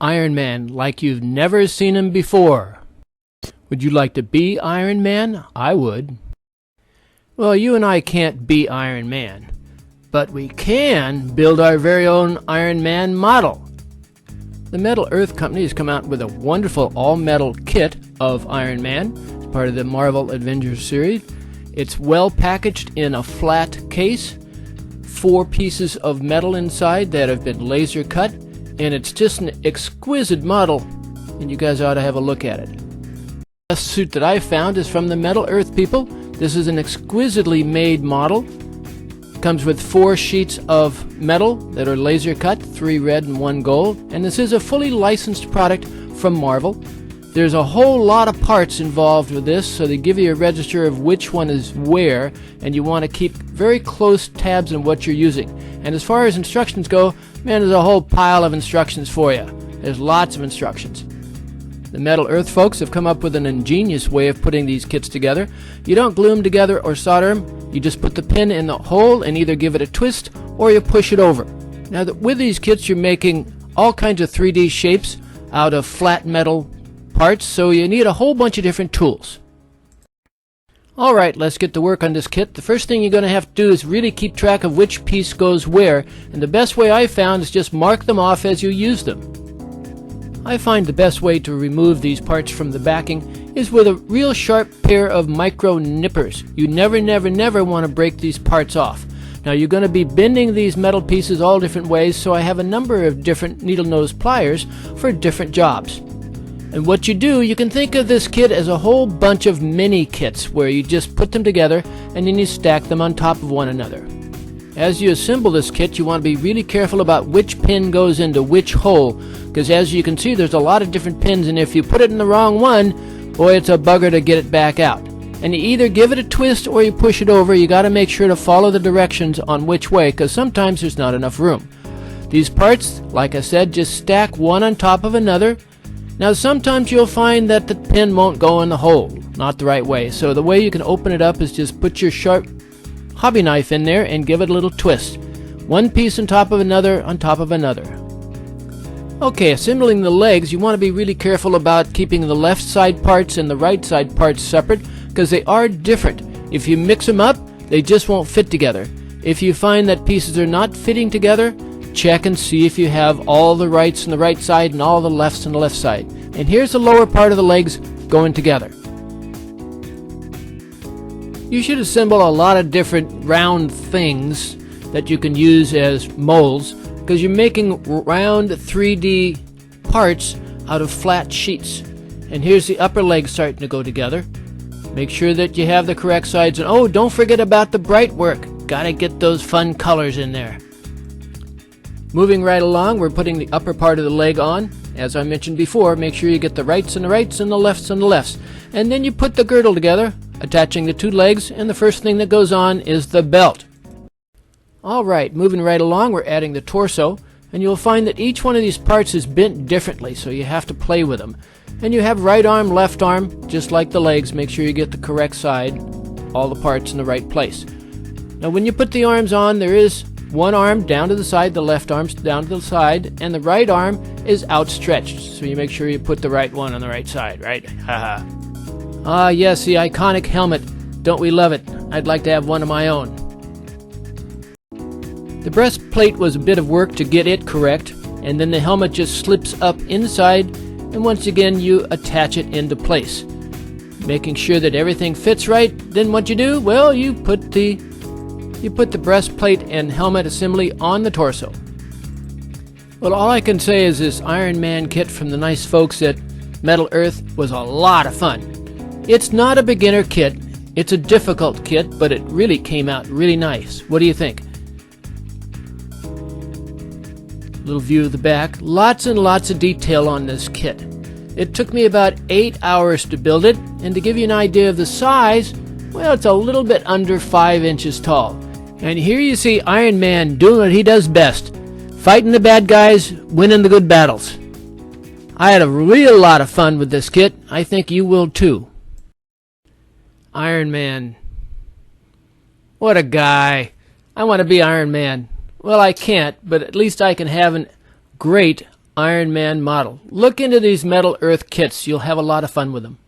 Iron Man like you've never seen him before. Would you like to be Iron Man? I would. Well, you and I can't be Iron Man, but we can build our very own Iron Man model. The Metal Earth Company has come out with a wonderful all-metal kit of Iron Man. It's part of the Marvel Avengers series. It's well packaged in a flat case, 4 pieces of metal inside that have been laser cut, and it's just an exquisite model, and you guys ought to have a look at it. The best suit that I found is from the Metal Earth people. This is an exquisitely made model. Comes with 4 sheets of metal that are laser cut, 3 red and 1 gold, and this is a fully licensed product from Marvel. There's a whole lot of parts involved with this, so they give you a register of which one is where, and you want to keep very close tabs on what you're using. And as far as instructions go, man, there's a whole pile of instructions for you. There's lots of instructions. The Metal Earth folks have come up with an ingenious way of putting these kits together. You don't glue them together or solder them. You just put the pin in the hole and either give it a twist or you push it over. Now, with these kits, you're making all kinds of 3D shapes out of flat metal parts, so you need a whole bunch of different tools. Alright, let's get to work on this kit. The first thing you're going to have to do is really keep track of which piece goes where, and the best way I found is just mark them off as you use them. I find the best way to remove these parts from the backing is with a real sharp pair of micro nippers. You never want to break these parts off. Now, you're going to be bending these metal pieces all different ways, so I have a number of different needle nose pliers for different jobs. And what you do, you can think of this kit as a whole bunch of mini kits where you just put them together and then you stack them on top of one another. As you assemble this kit, you want to be really careful about which pin goes into which hole, because as you can see, there's a lot of different pins, and if you put it in the wrong one, boy, it's a bugger to get it back out. And you either give it a twist or you push it over. You got to make sure to follow the directions on which way, because sometimes there's not enough room. These parts, like I said, just stack one on top of another. Now, sometimes you'll find that the pin won't go in the hole, not the right way. So the way you can open it up is just put your sharp hobby knife in there and give it a little twist. One piece on top of another on top of another. Okay, assembling the legs, you want to be really careful about keeping the left side parts and the right side parts separate, because they are different. If you mix them up, they just won't fit together. If you find that pieces are not fitting together, check and see if you have all the rights on the right side and all the lefts on the left side. And here's the lower part of the legs going together. You should assemble a lot of different round things that you can use as molds, because you're making round 3D parts out of flat sheets. And here's the upper leg starting to go together. Make sure that you have the correct sides, and oh, don't forget about the bright work. Gotta get those fun colors in there. Moving right along, we're putting the upper part of the leg on. As I mentioned before, make sure you get the rights on the rights and the lefts on the lefts. And then you put the girdle together, attaching the 2 legs, and the first thing that goes on is the belt. Alright, moving right along, we're adding the torso, and you'll find that each one of these parts is bent differently, so you have to play with them. And you have right arm, left arm, just like the legs. Make sure you get the correct side, all the parts in the right place. Now, when you put the arms on, there is one arm down to the side, the left arm's down to the side, and the right arm is outstretched, so you make sure you put the right one on the right side, right? Haha. Ah, yes, the iconic helmet. Don't we love it? I'd like to have one of my own. The breastplate was a bit of work to get it correct, and then the helmet just slips up inside, and once again you attach it into place. Making sure that everything fits right, then what you do? Well, you put the breastplate and helmet assembly on the torso. Well, all I can say is this Iron Man kit from the nice folks at Metal Earth was a lot of fun. It's not a beginner kit, it's a difficult kit, but it really came out really nice. What do you think? Little view of the back. Lots and lots of detail on this kit. It took me about 8 hours to build it, and to give you an idea of the size, well, it's a little bit under 5 inches tall. And here you see Iron Man doing what he does best, fighting the bad guys, winning the good battles. I had a real lot of fun with this kit. I think you will too. Iron Man. What a guy. I want to be Iron Man. Well, I can't, but at least I can have a great Iron Man model. Look into these Metal Earth kits. You'll have a lot of fun with them.